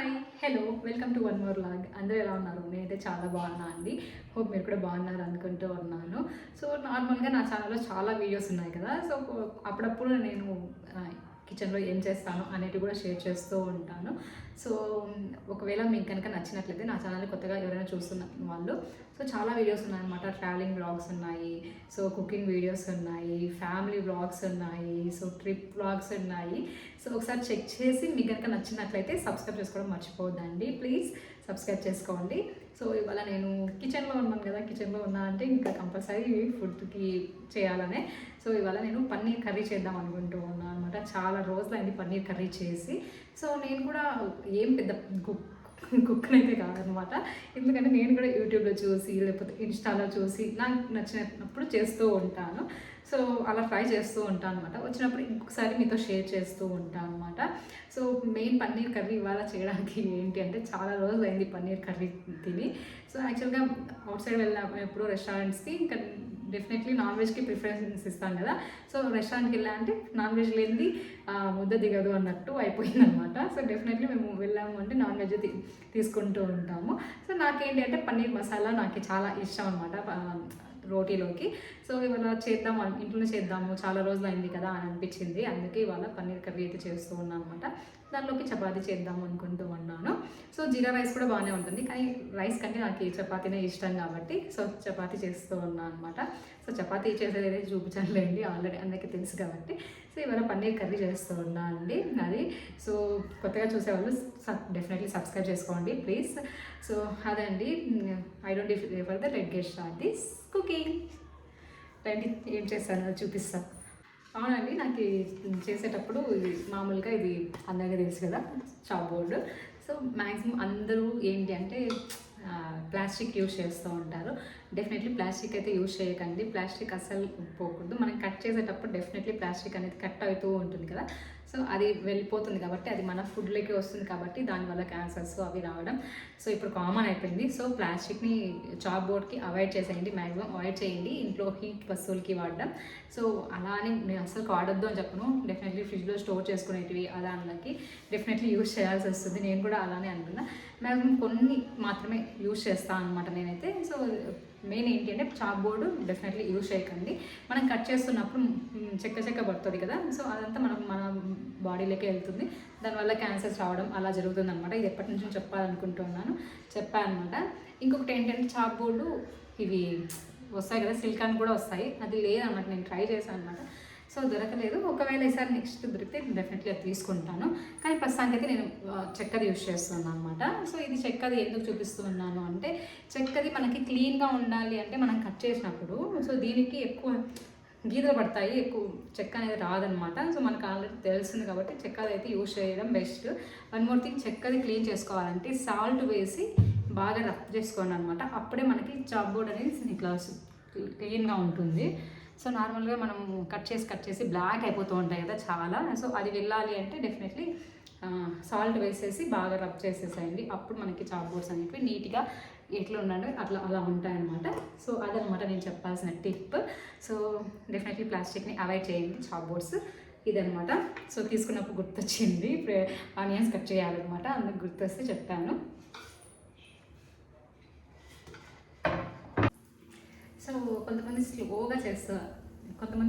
Hi hello welcome to one more log. అందరూ ఎలా ఉన్నారు? నేనైతే చాలా బాగున్నా అండి. హోప్ మీరు కూడా బాగున్నారు అనుకుంటూ ఉన్నాను. సో నార్మల్గా నా ఛానల్లో చాలా వీడియోస్ ఉన్నాయి కదా. సో అప్పుడప్పుడు నేను కిచెన్లో ఏం చేస్తాను అనేటివి కూడా షేర్ చేస్తూ ఉంటాను. సో ఒకవేళ మీకు కనుక నచ్చినట్లయితే నా ఛానల్ కొత్తగా ఎవరైనా చూస్తున్న వాళ్ళు, సో చాలా వీడియోస్ ఉన్నాయన్నమాట. ట్రావెలింగ్ వ్లాగ్స్ ఉన్నాయి, సో కుకింగ్ వీడియోస్ ఉన్నాయి, ఫ్యామిలీ వ్లాగ్స్ ఉన్నాయి, సో ట్రిప్ వ్లాగ్స్ ఉన్నాయి. సో ఒకసారి చెక్ చేసి మీకు కనుక నచ్చినట్లయితే సబ్స్క్రైబ్ చేసుకోవడం మర్చిపోవద్దండి. ప్లీజ్ సబ్స్క్రైబ్ చేసుకోండి. సో ఇవాళ నేను కిచెన్లో ఉన్నాను కదా, కిచెన్లో ఉన్నా అంటే ఇంకా కంపల్సరీ ఫుడ్కి చేయాలనే. సో ఇవాళ నేను పన్నీర్ కర్రీ చేద్దాం అనుకుంటూ ఉన్నాను అనమాట. చాలా రోజులైంది పన్నీర్ కర్రీ చేసి. సో నేను కూడా ఏం పెద్ద కుక్కర్ అయితే కాదనమాట. ఎందుకంటే నేను కూడా యూట్యూబ్లో చూసి లేకపోతే ఇన్స్టాలో చూసి నాకు నచ్చినప్పుడు చేస్తూ ఉంటాను. సో అలా ట్రై చేస్తూ ఉంటాను అనమాట. వచ్చినప్పుడు ఇంకొకసారి మీతో షేర్ చేస్తూ ఉంటాను అనమాట. సో మెయిన్ పన్నీర్ కర్రీ ఇవాళ చేయడానికి ఏంటి అంటే, చాలా రోజులు అయింది పన్నీర్ కర్రీ తిని. సో యాక్చువల్గా అవుట్ సైడ్ వెళ్ళినప్పుడు రెస్టారెంట్స్కి ఇంకా డెఫినెట్లీ నాన్ వెజ్కి ప్రిఫరెన్స్ ఇస్తాను కదా. సో రెస్టారెంట్కి వెళ్ళా అంటే నాన్ వెజ్ లేనిది ముద్ద దిగదు అన్నట్టు అయిపోయింది అనమాట. సో డెఫినెట్లీ మేము వెళ్ళాము అంటే నాన్ వెజ్ తీసుకుంటూ ఉంటాము. సో నాకేంటి అంటే పన్నీర్ మసాలా నాకు చాలా ఇష్టం అనమాట రోటీలోకి. సో ఇవాళ చేద్దాం, ఇంట్లోనే చేద్దాము, చాలా రోజులు అయింది కదా అని అనిపించింది. అందుకే ఇవాళ పన్నీర్ కర్రీ అయితే చేస్తూ ఉన్నాను అనమాట. దానిలోకి చపాతీ చేద్దాము అనుకుంటూ ఉన్నాను. సో జీరా రైస్ కూడా బాగానే ఉంటుంది, కానీ రైస్ కంటే నాకు ఈ చపాతీనే ఇష్టం కాబట్టి సో చపాతీ చేస్తూ ఉన్నాను అనమాట. సో చపాతీ చేసేది అయితే చూపించలేండి, ఆల్రెడీ అందరికీ తెలుసు కాబట్టి. సో ఇవాళ పన్నీర్ కర్రీ చేస్తూ ఉన్నాను అండి అది. సో కొత్తగా చూసేవాళ్ళు డెఫినెట్లీ సబ్స్క్రైబ్ చేసుకోండి ప్లీజ్. సో అదండి, I don't refer the let get start this cooking. రండి ఏం చేస్తానో చూపిస్తాను. అవునండి, నాకు చేసేటప్పుడు మామూలుగా ఇది అందరికీ తెలుసు కదా, చాప్ బోర్డు. సో మ్యాక్సిమం అందరూ ఏంటి అంటే ప్లాస్టిక్ యూజ్ చేస్తూ ఉంటారు. డెఫినెట్లీ ప్లాస్టిక్ అయితే యూజ్ చేయకండి. ప్లాస్టిక్ అస్సలు పోకూడదు. మనం కట్ చేసేటప్పుడు డెఫినెట్లీ ప్లాస్టిక్ అనేది కట్ అవుతూ ఉంటుంది కదా. సో అది వెళ్ళిపోతుంది కాబట్టి, అది మన ఫుడ్లోకి వస్తుంది కాబట్టి దానివల్ల క్యాన్సర్స్ అవి రావడం సో ఇప్పుడు కామన్ అయిపోయింది. సో ప్లాస్టిక్ని చాప్ బోర్డ్కి అవాయిడ్ చేసేయండి, మ్యాక్సిమం అవాయిడ్ చేయండి. ఇంట్లో హీట్ వస్తువులకి వాడడం. సో అలా అని నేను అసలు వాడొద్దు అని చెప్పను. డెఫినెట్లీ ఫ్రిడ్జ్లో స్టోర్ చేసుకునేటివి దానికి డెఫినెట్లీ యూజ్ చేయాల్సి వస్తుంది. నేను కూడా అలానే అనుకున్నా. మ్యాక్సిమం కొన్ని మాత్రమే యూజ్ చేస్తాను అనమాట నేనైతే. సో మెయిన్ ఏంటి అంటే చాప్ బోర్డు డెఫినెట్లీ యూజ్ చేయకండి. మనం కట్ చేస్తున్నప్పుడు చెక్క పడుతుంది కదా. సో అదంతా మన బాడీలోకి వెళ్తుంది, దానివల్ల క్యాన్సర్స్ రావడం అలా జరుగుతుంది అనమాట. ఇది ఎప్పటి నుంచో చెప్పాలనుకుంటున్నాను, చెప్పానమాట. ఇంకొకటి ఏంటంటే చాప్ బోర్డు ఇవి వస్తాయి కదా, సిలికాన్ కూడా వస్తాయి. అది లేదన్నమాట, నేను ట్రై చేశాను అనమాట. సో దొరకలేదు. ఒకవేళ ఈసారి నెక్స్ట్ దొరికితే డెఫినెట్లీ అది తీసుకుంటాను. కానీ ప్రస్తుతానికైతే నేను చెక్కది యూజ్ చేస్తున్నాను అనమాట. సో ఇది చెక్కది ఎందుకు చూపిస్తున్నాను అంటే, చెక్కది మనకి క్లీన్గా ఉండాలి అంటే మనం కట్ చేసినప్పుడు సో దీనికి ఎక్కువ గీతలు పడతాయి, ఎక్కువ చెక్క అనేది రాదనమాట. సో మనకు ఆల్రెడీ తెలుస్తుంది కాబట్టి చెక్కది అయితే యూజ్ చేయడం బెస్ట్. వన్ మోర్ థింగ్, చెక్కది క్లీన్ చేసుకోవాలంటే సాల్ట్ వేసి బాగా రఫ్ చేసుకోండి అనమాట. అప్పుడే మనకి చాప్ బోర్డ్ అనేది ఇట్లా క్లీన్గా ఉంటుంది. సో నార్మల్గా మనం కట్ చేసి బ్లాక్ అయిపోతూ ఉంటాయి కదా చాలా. సో అది వెళ్ళాలి అంటే డెఫినెట్లీ సాల్ట్ వేసేసి బాగా రబ్ చేసేసేయండి. అప్పుడు మనకి చాప్ బోర్డ్స్ అనేవి నీట్గా ఎట్లా ఉండండి అలా ఉంటాయన్నమాట. సో అదనమాట నేను చెప్పాల్సిన టిప్. సో డెఫినెట్లీ ప్లాస్టిక్ని అవాయిడ్ చేయండి చాప్ బోర్డ్స్, ఇదనమాట. సో తీసుకున్నప్పుడు గుర్తొచ్చింది, ఆనియన్స్ కట్ చేయాలన్నమాట, అందుకు గుర్తొస్తే చెప్పాను. సో కొంతమంది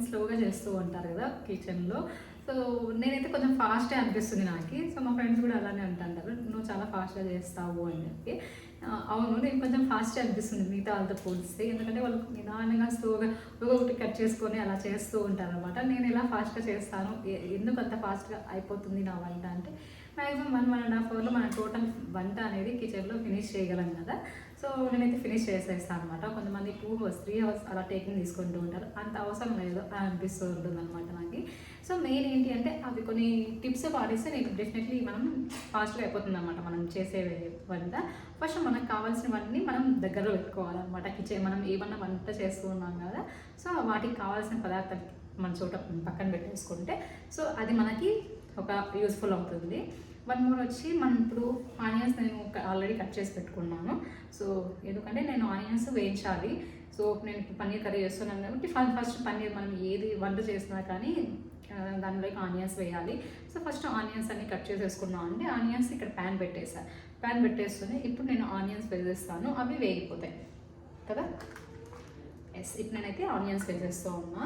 స్లోగా చేస్తూ ఉంటారు కదా కిచెన్లో. సో నేనైతే కొంచెం ఫాస్టే అనిపిస్తుంది నాకు. సో మా ఫ్రెండ్స్ కూడా అలానే అంటారు, నువ్వు చాలా ఫాస్ట్గా చేస్తావు అని చెప్పి. అవును, నేను కొంచెం ఫాస్ట్గా అనిపిస్తుంది మిగతా వాళ్ళతో పోలిస్తే. ఎందుకంటే వాళ్ళు నిదానంగా స్లోగా ఒక్కొక్కటి కట్ చేసుకొని అలా చేస్తూ ఉంటారు అనమాట. నేను ఎలా ఫాస్ట్గా చేస్తాను, ఎందుకు అంత ఫాస్ట్గా అయిపోతుంది నా వంట అంటే, మ్యాక్సిమం 1.5 అవర్లో మన టోటల్ వంట అనేది కిచెన్లో ఫినిష్ చేయగలం కదా. సో నేనైతే ఫినిష్ చేసేస్తాను అనమాట. కొంతమంది 2 hours 3 hours అలా టేకింగ్ తీసుకుంటూ ఉంటారు. అంత అవసరం లేదు అనిపిస్తూ ఉంటుంది అనమాట నాకు. సో మెయిన్ ఏంటి అంటే అవి కొన్ని టిప్స్ పాటిస్తే నేను డెఫినెట్లీ మనం ఫాస్ట్గా అయిపోతుంది అనమాట మనం చేసే వంట. ఫస్ట్ మనకు కావాల్సినవన్నీ మనం దగ్గరలో పెట్టుకోవాలన్నమాట. కిచెన్ మనం ఏమన్నా వంట చేస్తూ ఉన్నాం కదా, సో వాటికి కావాల్సిన పదార్థాలు మన చోట పక్కన పెట్టేసుకుంటే సో అది మనకి ఒక యూస్ఫుల్ అవుతుంది. వన్ మోర్ వచ్చి మనం ఇప్పుడు ఆనియన్స్ నేను ఆల్రెడీ కట్ చేసి పెట్టుకున్నాను. సో ఎందుకంటే నేను ఆనియన్స్ వేయించాలి. సో నేను ఇప్పుడు పన్నీర్ కర్రీ చేస్తున్నాను కాబట్టి ఫస్ట్ పన్నీర్ మనం ఏది వంట చేసినా కానీ దానిలోకి ఆనియన్స్ వేయాలి. సో ఫస్ట్ ఆనియన్స్ అన్ని కట్ చేసేసుకున్నాం అంటే ఆనియన్స్ ఇక్కడ ప్యాన్ పెట్టేస్తూనే ఇప్పుడు నేను ఆనియన్స్ వేసేస్తాను, అవి వేగిపోతాయి కదా. ఎస్, ఇప్పుడు నేనైతే ఆనియన్స్ వేసేస్తూ ఉన్నా.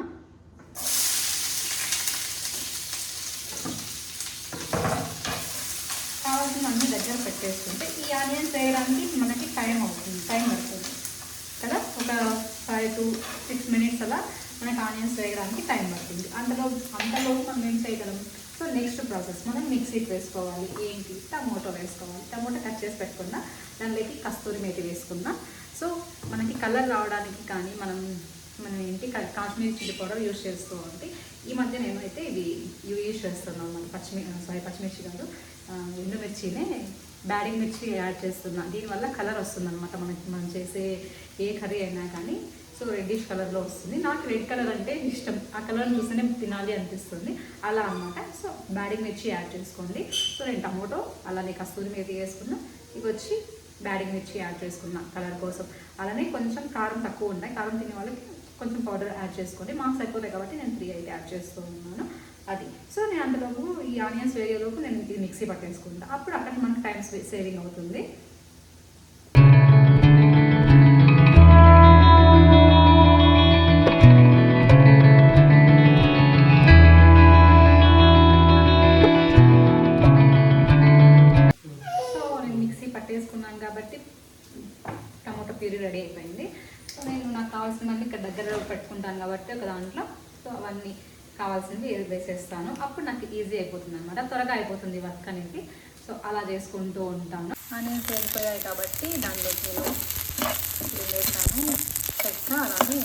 కావాల్సిన అన్ని దగ్గర పెట్టేసుకుంటే ఈ ఆనియన్స్ వేయడానికి మనకి టైం పడుతుంది కదా. ఒక 5 to 6 minutes అలా మనకి ఆనియన్స్ వేయడానికి టైం పడుతుంది. అంతలోపు మనం ఏం చేయగలం? సో నెక్స్ట్ ప్రాసెస్ మనం మిక్సీకి వేసుకోవాలి. ఏంటి? టమోటో వేసుకోవాలి. టమోటో కట్ చేసి పెట్టుకున్నా, దానిలోకి కస్తూరి మేతి వేసుకున్నా. సో మనకి కలర్ రావడానికి కానీ మనం ఏంటి కాశ్మీరీ చిల్లీ పౌడర్ యూజ్ చేస్తూ ఉంటే ఈ మధ్య నేనైతే ఇది యూజ్ చేస్తున్నాను అన్నమాట. పచ్చిమిర్చి కాదు, ఎండుమిర్చినే బ్యాడింగ్ మిర్చి యాడ్ చేస్తున్నాను. దీనివల్ల కలర్ వస్తుంది అనమాట మనం చేసే ఏ కర్రీ అయినా కానీ. సో రెడ్డిష్ కలర్లో వస్తుంది. నాకు రెడ్ కలర్ అంటే ఇష్టం, ఆ కలర్ చూస్తేనే తినాలి అనిపిస్తుంది అలా అనమాట. సో బ్యాడింగ్ మిర్చి యాడ్ చేసుకోండి. సో నేను టమోటో అలానే కస్తూరి మేతి వేసుకున్నా, ఇవి వచ్చి బ్యాడింగ్ మిర్చి యాడ్ చేసుకున్నా కలర్ కోసం. అలానే కొంచెం కారం తక్కువ ఉంటాయి, కారం తినే వాళ్ళకి కొంచెం పౌడర్ యాడ్ చేసుకోండి. మాకు సరిపోతాయి కాబట్టి నేను 3 అయితే యాడ్ చేస్తూ ఉన్నాను అది. సో నేను అందులోపు ఈ ఆనియన్స్ వేరేలోపు నేను ఇది మిక్సీ పట్టేసుకుంటా, అప్పుడు అక్కడ మనకు టైం సేవింగ్ అవుతుంది. సో నేను మిక్సీ పట్టేసుకున్నాను కాబట్టి టమాటో ప్యూరీ రెడీ అయిపోయింది. సో నేను నాకు కావాల్సినవన్నీ ఇక్కడ దగ్గర పెట్టుకుంటాను కాబట్టి ఒక దాంట్లో సో అవన్నీ కావాల్సింది వేసేస్తాను. అప్పుడు నాకు ఈజీ అయిపోతుంది అనమాట, త్వరగా అయిపోతుంది వర్క్ అనేది. సో అలా చేసుకుంటూ ఉంటాను. ఆనియన్స్ వేగిపోయాయి కాబట్టి దానిలోకి నేను వేసాను, చెక్క అలానే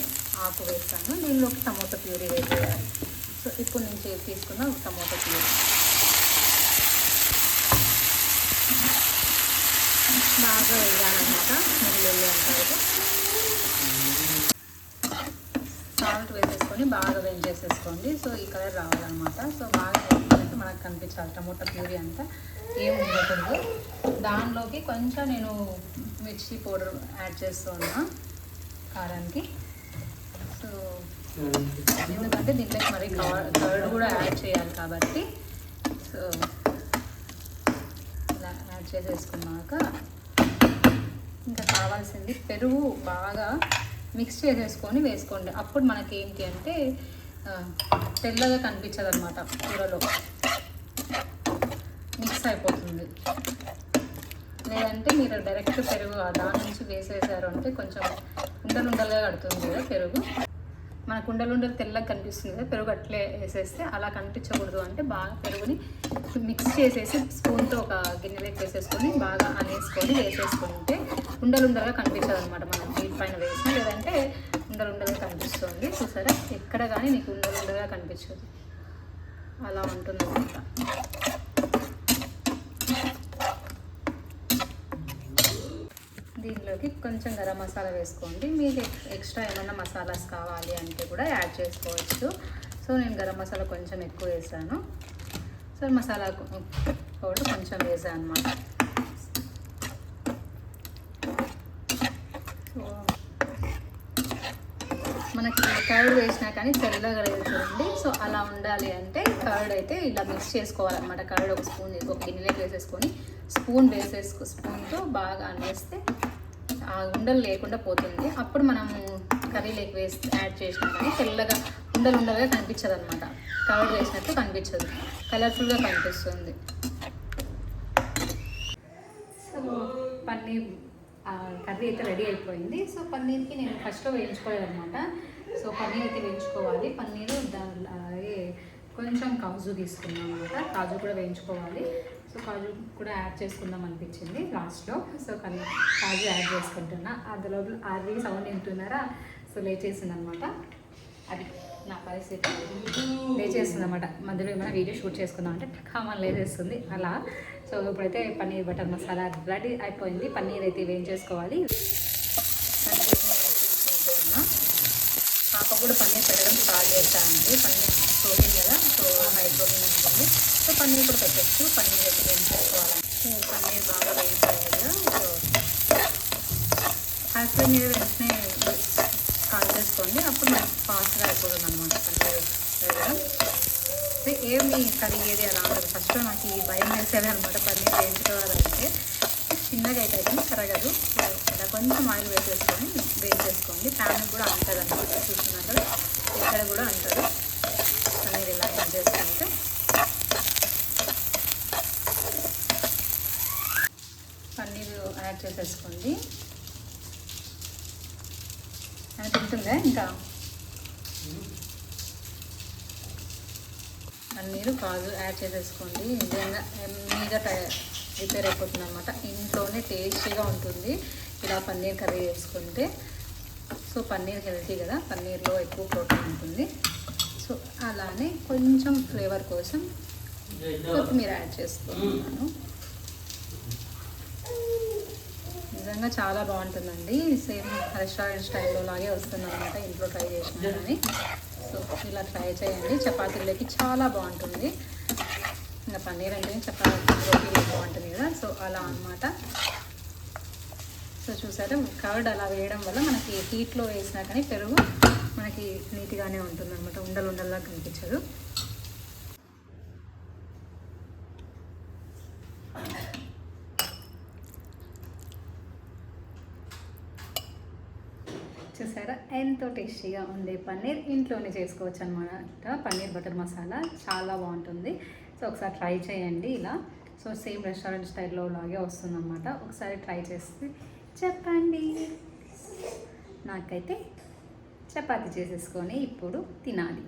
ఆకు వేస్తాను. దీనిలోకి టమోటో ప్యూరీ వేసేయాలి. సో ఇప్పుడు నేను తీసుకున్న టమోటో ప్యూరీ బాగా వేయాలన్నమాట. వెల్లుల్లి అంటారు. సాల్ట్ వేసేసుకొని బాగా వేయించేసేసుకోండి. సో ఈ కలర్ రావాలన్నమాట. సో బాగా వేసుకుంటే మనకు కనిపించాలి టమోటా ప్యూరీ అంతా ఏం ఉండకూడదు. దానిలోకి కొంచెం నేను మిర్చి పౌడర్ యాడ్ చేస్తూ ఉన్నా కారానికి. సో ఎందుకంటే దీంట్లోకి మరి కర్డ్ కూడా యాడ్ చేయాలి కాబట్టి సో ఇలా యాడ్ చేసేసుకున్నాక ఇంకా కావాల్సింది పెరుగు బాగా మిక్స్ చేసేసుకొని వేసుకోండి. అప్పుడు మనకి ఏంటి అంటే తెల్లగా కనిపించదు అనమాట, కూరలో మిక్స్ అయిపోతుంది. లేదంటే మీరు డైరెక్ట్ పెరుగు దాని నుంచి వేసేసారు అంటే కొంచెం ఉండలుండలుగా కడుతుంది కదా పెరుగు. మనకు ఉండలుండలు తెల్లగా కనిపిస్తుంది కదా, పెరుగు అట్లే వేసేస్తే అలా కనిపించకూడదు అంటే బాగా పెరుగుని మిక్స్ చేసేసి స్పూన్తో ఒక గిన్నెలోకి వేసేసుకొని బాగా అనేసుకొని వేసేసుకుంటే ఉండలుండలుగా కనిపించదు అనమాట. మనం దీనిపైన వేసి లేదంటే ఉండలుండలుగా కనిపిస్తుంది. చూసారా, ఎక్కడ కానీ నీకు ఉండలుండలుగా కనిపించదు, అలా ఉంటుంది అనమాట. దీనిలోకి కొంచెం గరం మసాలా వేసుకోండి. మీకు ఎక్స్ట్రా ఏమన్నా మసాలాస్ కావాలి అంటే కూడా యాడ్ చేసుకోవచ్చు. సో నేను గరం మసాలా కొంచెం ఎక్కువ వేసాను. సో మసాలా పౌడర్ కొంచెం వేసాను అనమాట. సో మనకి కర్డ్ వేసినా కానీ తెల్లగా లేదు చూడండి. సో అలా ఉండాలి అంటే కర్డ్ అయితే ఇలా మిక్స్ చేసుకోవాలన్నమాట. కర్డ్ ఒక గిన్నెలోకి వేసేసుకొని స్పూన్తో బాగా అనేస్తే ఆ ఉండలు లేకుండా పోతుంది. అప్పుడు మనము కర్రీలోకి యాడ్ చేసినా కానీ తెల్లగా ఉండలుగా కనిపించదు అనమాట. కర్డ్ వేసినట్టు కనిపించదు, కలర్ఫుల్గా కనిపిస్తుంది. సో పన్నీర్ కర్రీ అయితే రెడీ అయిపోయింది. సో పన్నీర్కి నేను ఫస్ట్లో వేయించుకోలేదన్నమాట. సో పన్నీర్ అయితే వేయించుకోవాలి. పన్నీరు అలాగే కొంచెం కాజు తీసుకున్నాం అనమాట. కాజు కూడా వేయించుకోవాలి. సో కాజు కూడా యాడ్ చేసుకుందాం అనిపించింది లాస్ట్లో. సో కానీ కాజు యాడ్ చేసుకుంటున్నా. అందులో అది సౌండ్ వింటున్నారా? సో లేచేసింది అనమాట. అది నా పరిస్థితి, లేచేస్తుంది అనమాట. మధ్యలో ఏమైనా వీడియో షూట్ చేసుకుందాం అంటే కామన్ లేచేస్తుంది అలా. సో ఇప్పుడైతే పన్నీర్ బటర్ మసాలా రెడీ అయిపోయింది. పన్నీర్ అయితే వేయించేసుకోవాలి. పాప కూడా పన్నీర్ పెట్టడం స్టార్ట్ చేస్తానండి. పన్నీర్ ప్రోటీన్ కదా, సో హై ప్రోటీన్ ఉంటుంది. సో పన్నీర్ కూడా పెట్టచ్చు. పన్నీర్ అయితే వేయించేసుకోవాలంటే సో పన్నీర్ బాగా వేయించాలి కదా. సో యాక్చువల్లీ మీరు వెంటనే వేసేసుకోండి. అప్పుడు మనకి ఫాస్ట్గా అయిపోతుంది అనమాట పన్నీర్ వేయడం. ఏమి కర్రీ ఏది అలా ఉంటుంది. ఫస్ట్ నాకు ఈ భయం వేసేది అనమాట పన్నీర్ వేయించుకోవాలంటే. చిన్నగా అయితే కరగదు. ఇలా కొంచెం ఆయిల్ వేసేసుకొని వేయించేసుకోండి. ప్యాన్ కూడా అంటుంది అనమాట. చూస్తున్నారు కదా, ఇక్కడ కూడా అంటారు. పన్నీర్ ఇలా యాడ్ చేసుకుంటే పన్నీర్ యాడ్ చేసేసుకోండి. అది తింటుందా ఇంకా పన్నీరు కాజు యాడ్ చేసేసుకోండి. నిజంగా ఎమ్మీగా ప్రిపేర్ అయిపోతుంది అనమాట. ఇంట్లోనే టేస్టీగా ఉంటుంది ఇలా పన్నీర్ కర్రీ చేసుకుంటే. సో పన్నీర్ హెల్తీ కదా, పన్నీర్లో ఎక్కువ ప్రోటీన్ ఉంటుంది. సో అలానే కొంచెం ఫ్లేవర్ కోసం కొత్తిమీర యాడ్ చేస్తున్నాను. నిజంగా చాలా బాగుంటుందండి. సేమ్ రెస్టారెంట్ స్టైల్లో లాగే వస్తుంది అనమాట. ఇంట్లో ట్రై చేసినా కానీ. సో ఇలా ట్రై చేయండి. చపాతీలోకి చాలా బాగుంటుంది. ఇంకా పన్నీర్ అంటే చపాతీ రోటీలో బాగుంటుంది కదా. సో అలా అన్నమాట. సో చూసారా, కర్డ్ అలా వేయడం వల్ల మనకి హీట్లో వేసినా కానీ పెరుగు మనకి నీట్గానే ఉంటుంది అనమాట. ఉండలు ఉండల్లా కనిపించదు. చూసారా ఎంతో టేస్టీగా ఉండే పన్నీర్ ఇంట్లోనే చేసుకోవచ్చు అనమాట. పన్నీర్ బటర్ మసాలా చాలా బాగుంటుంది. సో ఒకసారి ట్రై చేయండి ఇలా. సో సేమ్ రెస్టారెంట్ స్టైల్లో లాగే వస్తుందన్నమాట. ఒకసారి ట్రై చేసి చెప్పండి. నాకైతే చపాతీ చేసేసుకొని ఇప్పుడు తినాలి.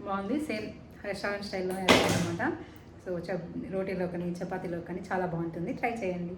బాగుంది. సేమ్ రెస్టారెంట్ స్టైల్లో వేస్తాను అనమాట. సో రోటీలో కానీ చపాతీలో కానీ చాలా బాగుంటుంది. ట్రై చేయండి.